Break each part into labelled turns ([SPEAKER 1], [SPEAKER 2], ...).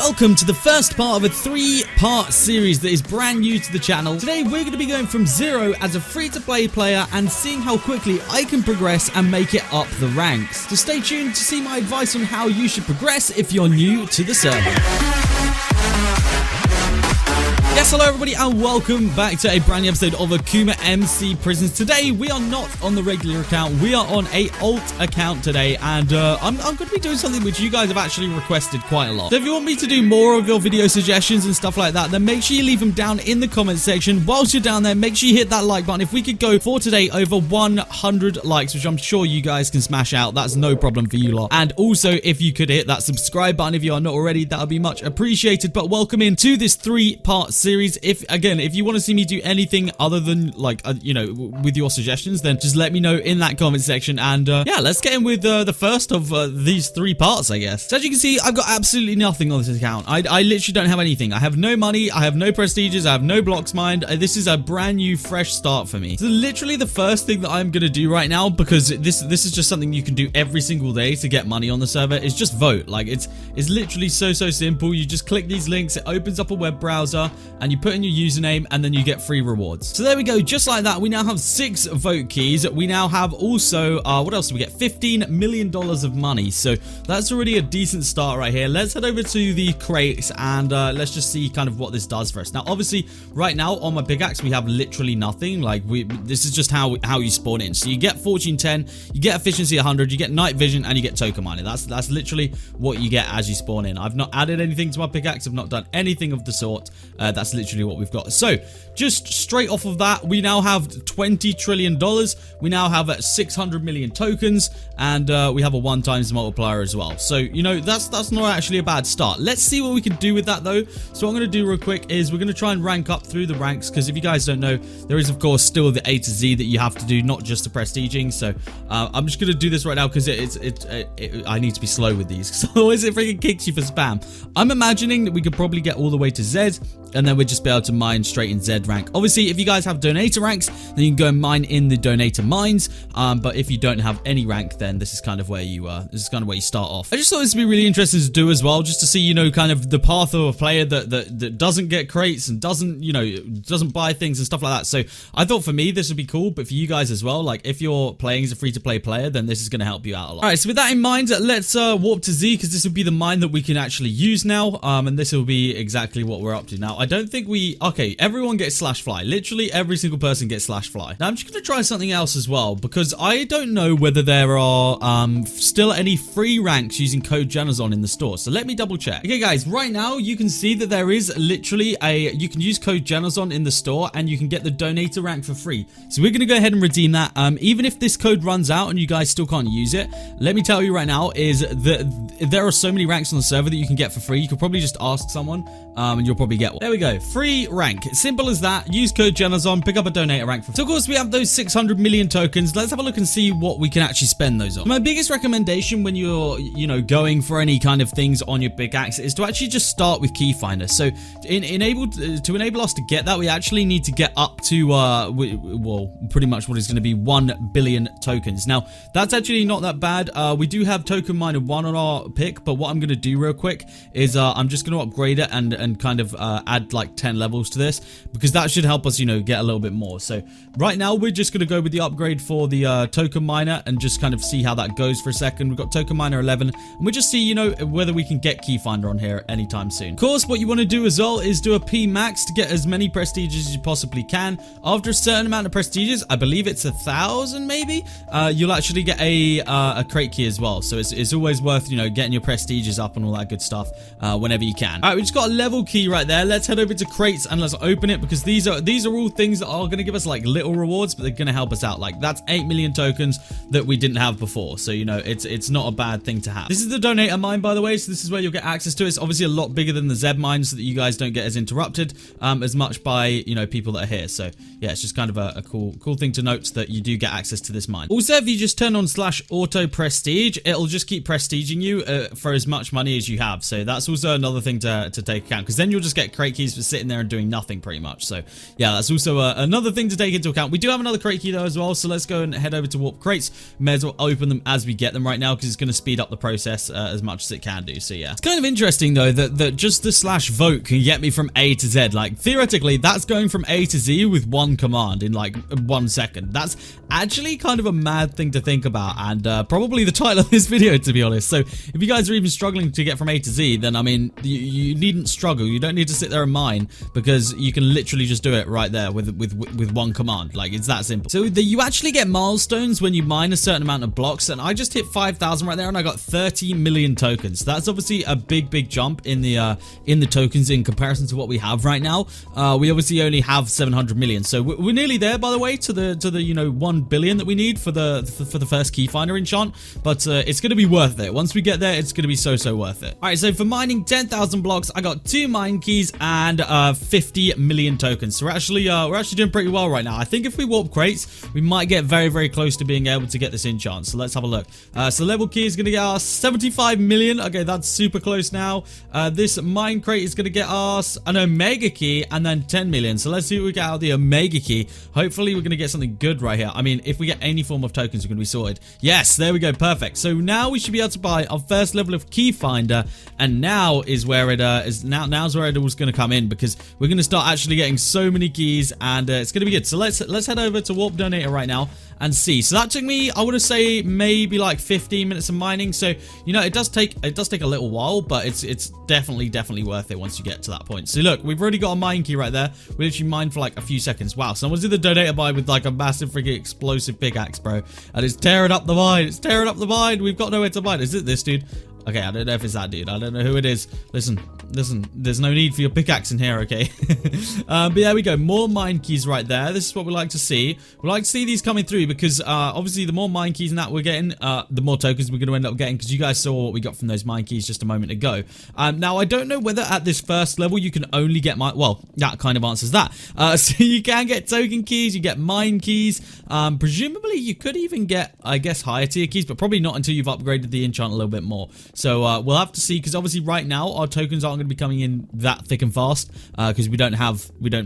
[SPEAKER 1] Welcome to the first part of a three-part series that is brand new to the channel. Today we're going to be going from zero as a free-to-play player and seeing how quickly I can progress and make it up the ranks. So stay tuned to see my advice on how you should progress if you're new to the server. Yes, hello everybody and welcome back to a brand new episode of Akuma MC Prisons. Today we are not on the regular account, we are on a alt account today, and I'm going to be doing something which you guys have actually requested quite a lot. So if you want me to do more of your video suggestions and stuff like that, then make sure you leave them down in the comments section. Whilst you're down there, make sure you hit that like button. If we could go for today over 100 likes, which I'm sure you guys can smash out, that's no problem for you lot. And also if you could hit that subscribe button if you are not already, that would be much appreciated. But welcome into this three-part series. If you want to see me do anything other than like with your suggestions, then just let me know in that comment section. And yeah, let's get in with the first of these three parts, I guess. So as you can see, I've got absolutely nothing on this account. I literally don't have anything. I have no money, I have no prestiges, I have no blocks mined. This is a brand new fresh start for me. So literally the first thing that I'm gonna do right now, because this is just something you can do every single day to get money on the server, is just vote. Like it's literally so simple. You just click these links, it opens up a web browser, and you put in your username, and then you get free rewards. So there we go, just like that. We now have 6 vote keys. We now have also what else do we get? $15 million of money. So that's already a decent start right here. Let's head over to the crates and let's just see kind of what this does for us. Now obviously right now on my pickaxe we have literally nothing. Like this is just how you spawn in. So you get fortune 10, you get efficiency 100, you get night vision, and you get token mining. That's literally what you get as you spawn in. I've not added anything to my pickaxe, I've not done anything of the sort. That's literally what we've got. So just straight off of that, we now have $20 trillion. We now have 600 million tokens, and we have a 1 times multiplier as well. So that's not actually a bad start. Let's see what we can do with that though. So what I'm going to do real quick is we're going to try and rank up through the ranks, because if you guys don't know, there is of course still the A to Z that you have to do, not just the prestiging. So I'm just going to do this right now because I need to be slow with these, because otherwise it freaking kicks you for spam. I'm imagining that we could probably get all the way to Z, and then we'd just be able to mine straight in Z rank. Obviously, if you guys have donator ranks, then you can go and mine in the donator mines. But if you don't have any rank, then this is kind of where you start off. I just thought this would be really interesting to do as well, just to see kind of the path of a player that doesn't get crates and doesn't buy things and stuff like that. So I thought for me this would be cool, but for you guys as well, like if you're playing as a free-to-play player, then this is going to help you out a lot. All right, so with that in mind, let's warp to Z, because this will be the mine that we can actually use now, and this will be exactly what we're up to now. I don't think okay, everyone gets slash fly. Literally every single person gets slash fly. Now I'm just going to try something else as well, because I don't know whether there are still any free ranks using code Generzon in the store. So let me double check. Okay guys, right now you can see that there is literally you can use code Generzon in the store and you can get the donator rank for free. So we're going to go ahead and redeem that. Even if this code runs out and you guys still can't use it, let me tell you right now is that there are so many ranks on the server that you can get for free. You could probably just ask someone and you'll probably get one. There we go. Free rank. Simple as that. Use code Generzon, pick up a donator rank for free. So of course we have those 600 million tokens. Let's have a look and see what we can actually spend those on. My biggest recommendation when you're going for any kind of things on your pickaxe is to actually just start with Keyfinder. So to enable us to get that, we actually need to get up to well, pretty much what is going to be 1 billion tokens. Now that's actually not that bad. We do have token miner 1 on our pick, but what I'm going to do real quick is I'm just going to upgrade it and kind of add like 10 levels to this, because that should help us get a little bit more. So right now we're just going to go with the upgrade for the token miner and just kind of see how that goes for a second. We've got token miner 11 and we just see whether we can get Keyfinder on here anytime soon. Of course, what you want to do as well is do a P max to get as many prestiges as you possibly can. After a certain amount of prestiges, I believe it's 1,000 maybe, you'll actually get a crate key as well. So it's always worth getting your prestiges up and all that good stuff whenever you can. All right, we just got a level key right there. Let's head over to crates and let's open it, because these are all things that are going to give us like little rewards, but they're going to help us out. Like that's 8 million tokens that we didn't have before, so it's not a bad thing to have. This is the donator mine, by the way, so this is where you'll get access to it. It's obviously a lot bigger than the Z mine, so that you guys don't get as interrupted as much by people that are here. So yeah, it's just kind of a cool thing to note that you do get access to this mine. Also, if you just turn on /auto prestige, it'll just keep prestiging you for as much money as you have. So that's also another thing to take account, because then you'll just get crate keys for sitting there and doing nothing pretty much. So yeah, that's also another thing to take into account. We do have another crate key though as well, so let's go and head over to warp crates. May as well open them as we get them right now because it's going to speed up the process as much as it can do. So yeah, it's kind of interesting though that just the /vote can get me from A to Z. Like theoretically, that's going from A to Z with one command in like 1 second. That's actually kind of a mad thing to think about, and probably the title of this video, to be honest. So if you guys are even struggling to get from A to Z, then I mean, you needn't struggle. You don't need to sit there and mine, because you can literally just do it right there with one command. Like, it's that simple. So you actually get milestones when you mine a certain amount of blocks, and I just hit 5,000 right there, and I got 30 million tokens. That's obviously a big jump in the tokens in comparison to what we have right now. We obviously only have 700 million, so we're nearly there, by the way, to the you know 1 billion that we need for the first key finder enchant. But it's gonna be worth it. Once we get there, it's gonna be so worth it. All right, so for mining 10,000 blocks, I got 2 mine keys and 50 million tokens. So we're actually doing pretty well right now. I think if we warp crates, we might get very close to being able to get this enchant. So let's have a look. So level key is gonna get us 75 million. Okay, that's super close now. This mine crate is gonna get us an omega key and then 10 million. So let's see what we get out of the omega key. Hopefully we're gonna get something good right here. I mean, if we get any form of tokens, we're gonna be sorted. Yes, there we go, perfect. So now we should be able to buy our first level of key finder, and now is where it now's where it all's gonna come in, because we're gonna start actually getting so many keys, and it's gonna be good. So let's head over to Warp Donator right now and see. So that took me, I would say, maybe like 15 minutes of mining. So you know, it does take a little while, but it's definitely worth it once you get to that point. So look, we've already got a mine key right there. We literally mined for like a few seconds. Wow, someone's in the donator buy with like a massive freaking explosive pickaxe, bro, and it's tearing up the mine. It's tearing up the mine. We've got nowhere to mine. Is it this dude? Okay, I don't know if it's that dude. I don't know who it is. Listen, there's no need for your pickaxe in here, okay? But there we go. More mine keys right there. This is what we like to see. We like to see these coming through because obviously the more mine keys and that we're getting, the more tokens we're going to end up getting, because you guys saw what we got from those mine keys just a moment ago. Now, I don't know whether at this first level you can only get mine. Well, that kind of answers that. So you can get token keys, you get mine keys. Presumably you could even get, I guess, higher tier keys, but probably not until you've upgraded the enchant a little bit more. So we'll have to see, because obviously right now our tokens aren't going to be coming in that thick and fast, because we don't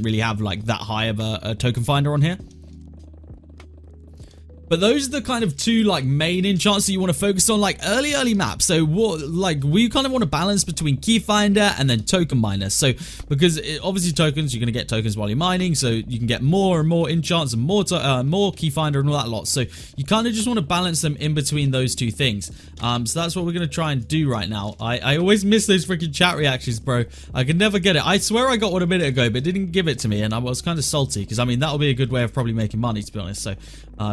[SPEAKER 1] really have like that high of a token finder on here. But those are the kind of two like main enchants that you want to focus on, like early maps. So what, like, we kind of want to balance between key finder and then token miner. So because obviously tokens, you're going to get tokens while you're mining, so you can get more and more enchants and more key finder and all that lot. So you kind of just want to balance them in between those two things. So that's what we're going to try and do right now. I always miss those freaking chat reactions, bro. I can never get it. I swear I got one a minute ago, but it didn't give it to me, and I was kind of salty, because I mean that'll be a good way of probably making money, to be honest. So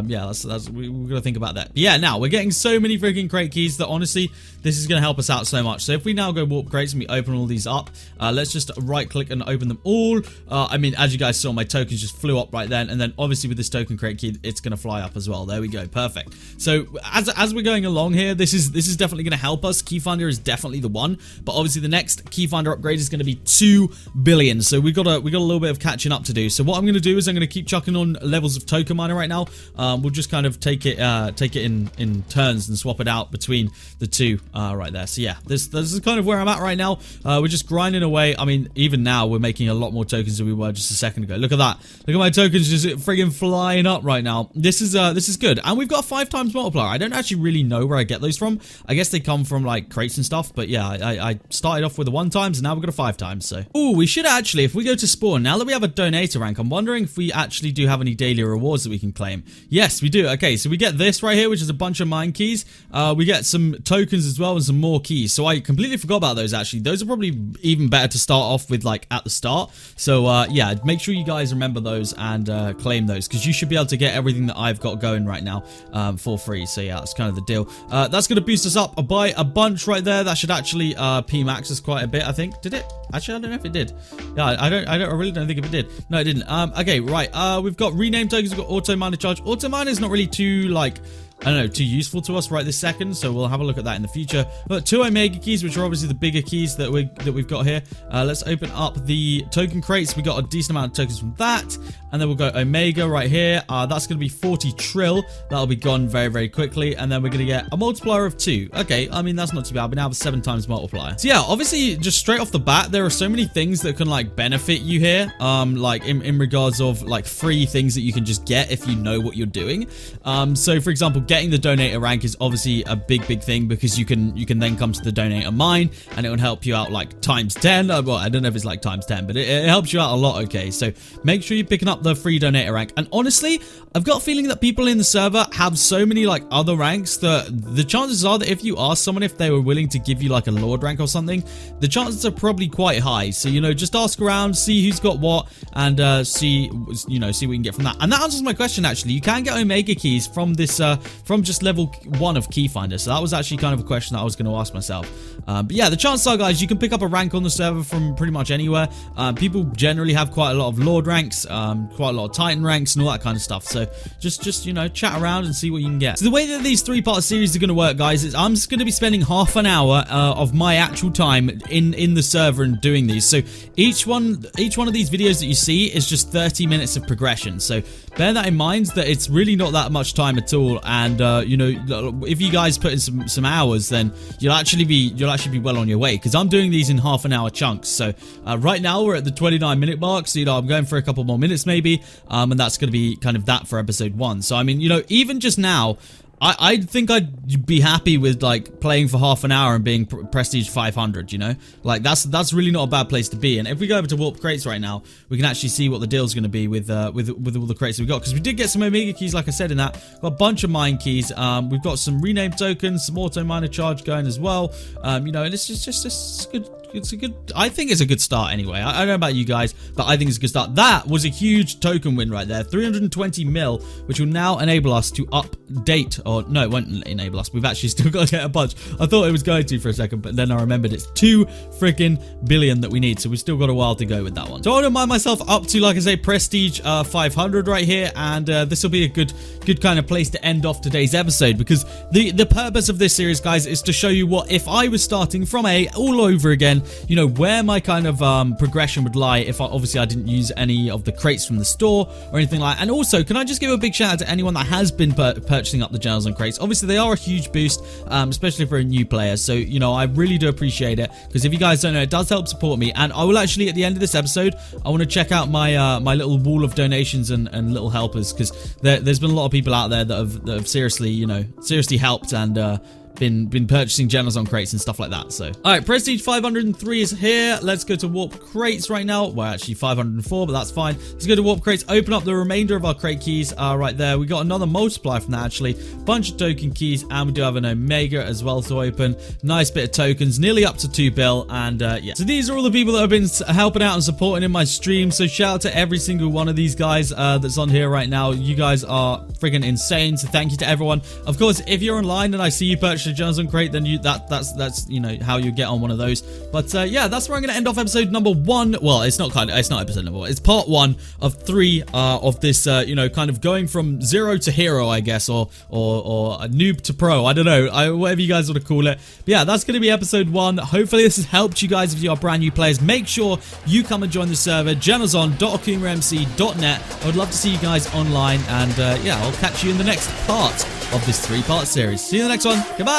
[SPEAKER 1] yeah, we're gonna think about that. But yeah, now we're getting so many freaking crate keys that honestly, this is gonna help us out so much. So if we now go warp crates and we open all these up, let's just right click and open them all. I mean, as you guys saw, my tokens just flew up right then, and then obviously with this token crate key, it's gonna fly up as well. There we go, perfect. So as we're going along here, this is definitely gonna help us. Key finder is definitely the one, but obviously the next key finder upgrade is gonna be 2 billion. So we got a little bit of catching up to do. So what I'm gonna do is I'm gonna keep chucking on levels of token miner right now. We'll just kind of take it in turns and swap it out between the two right there. So yeah, this is kind of where I'm at right now. We're just grinding away. I mean, even now we're making a lot more tokens than we were just a second ago. Look at that. Look at my tokens just friggin' flying up right now. This is good. And we've got a 5 times multiplier. I don't actually really know where I get those from. I guess they come from like crates and stuff, but yeah, I started off with the 1 times and now we've got a 5 times. So ooh, we should actually, if we go to spawn, now that we have a donator rank, I'm wondering if we actually do have any daily rewards that we can claim. Yes, we do. Okay, so we get this right here, which is a bunch of mine keys. We get some tokens as well and some more keys. So I completely forgot about those, actually. Those are probably even better to start off with, like, at the start. So yeah, make sure you guys remember those and claim those, because you should be able to get everything that I've got going right now for free. So yeah, that's kind of the deal. That's going to boost us up by a bunch right there. That should actually P-max us quite a bit, I think. Did it? Actually, I don't know if it did. Yeah, I really don't think if it did. No, it didn't. Okay, right. We've got rename tokens. We've got auto miner charge. Auto miner is not really too, like, I don't know, too useful to us right this second, so we'll have a look at that in the future. But 2 Omega keys, which are obviously the bigger keys that we've got here. Let's open up the token crates. We got a decent amount of tokens from that, and then we'll go Omega right here. That's going to be 40 trill. That'll be gone very, very quickly, and then we're going to get a multiplier of 2. Okay, I mean, that's not too bad. We now have a 7 times multiplier. So yeah, obviously, just straight off the bat, there are so many things that can like benefit you here, like in regards of like free things that you can just get if you know what you're doing. So for example, getting the donator rank is obviously a big thing, because you can then come to the donator mine and it will help you out like times 10. Well, I don't know if it's like times 10, but it helps you out a lot. Okay, so make sure you're picking up the free donator rank. And honestly, I've got a feeling that people in the server have so many like other ranks that the chances are that if you ask someone if they were willing to give you like a lord rank or something, the chances are probably quite high. So, you know, just ask around, see who's got what, and see what you can get from that. And that answers my question, actually. You can get Omega keys from this, from just level 1 of Keyfinder. So that was actually kind of a question that I was going to ask myself. But yeah, the chances are, guys, you can pick up a rank on the server from pretty much anywhere. People generally have quite a lot of lord ranks, quite a lot of titan ranks, and all that kind of stuff. So just you know, chat around and see what you can get. So the way that these 3-part series are going to work, guys, is I'm just going to be spending half an hour of my actual time in the server and doing these. So each one of these videos that you see is just 30 minutes of progression. So bear that in mind, that it's really not that much time at all. And you know, if you guys put in some hours, then you'll actually be well on your way, because I'm doing these in half an hour chunks. So right now we're at the 29-minute mark, so you know, I'm going for a couple more minutes maybe, and that's going to be kind of that for episode 1. So I mean, you know, even just now, I think I'd be happy with like playing for half an hour and being prestige 500, you know? Like that's really not a bad place to be. And if we go over to warp crates right now, we can actually see what the deal's going to be with all the crates we got, because we did get some Omega keys, like I said in that. Got a bunch of mine keys. We've got some rename tokens, some auto miner charge going as well. You know, and it's just good. It's a good, I think it's a good start anyway. I don't know about you guys, but I think it's a good start. That was a huge token win right there. 320 mil, which will now enable us to update, or no, it won't enable us. We've actually still got to get a bunch. I thought it was going to for a second, but then I remembered it's 2 freaking billion that we need. So we've still got a while to go with that one. So I want to mind myself up to, like I say, prestige 500 right here. And this will be a good kind of place to end off today's episode, because the purpose of this series, guys, is to show you what if I was starting from A all over again, you know, where my kind of progression would lie if obviously I didn't use any of the crates from the store or anything like that. And also, can I just give a big shout out to anyone that has been purchasing up the Generzon crates? Obviously, they are a huge boost, especially for a new player. So, you know, I really do appreciate it, because if you guys don't know, it does help support me. And I will actually, at the end of this episode, I want to check out my my little wall of donations and little helpers, because there's been a lot of people out there that have seriously, you know, helped and been purchasing Generzon crates and stuff like that. So alright, prestige 503 is here. Let's go to warp crates right now. Well, actually 504, but that's fine. Let's go to warp crates, open up the remainder of our crate keys right there. We got another multiplier from that, actually, bunch of token keys, and we do have an Omega as well to open. Nice bit of tokens, nearly up to 2 bill. And yeah, so these are all the people that have been helping out and supporting in my stream. So shout out to every single one of these guys that's on here right now. You guys are friggin' insane, so thank you to everyone. Of course, if you're online and I see you purchase a Generzon crate, then that's you know how you get on one of those. But yeah, that's where I'm gonna end off episode number 1. Well, it's not episode number 1. It's part 1 of 3 of this you know, kind of going from 0 to hero, I guess, or a noob to pro. I don't know, whatever you guys want to call it. But yeah, that's gonna be episode 1. Hopefully this has helped you guys if you are brand new players. Make sure you come and join the server, generzon.akumamc.net. I would love to see you guys online, and yeah, I'll catch you in the next part of this 3-part series. See you in the next one. Goodbye.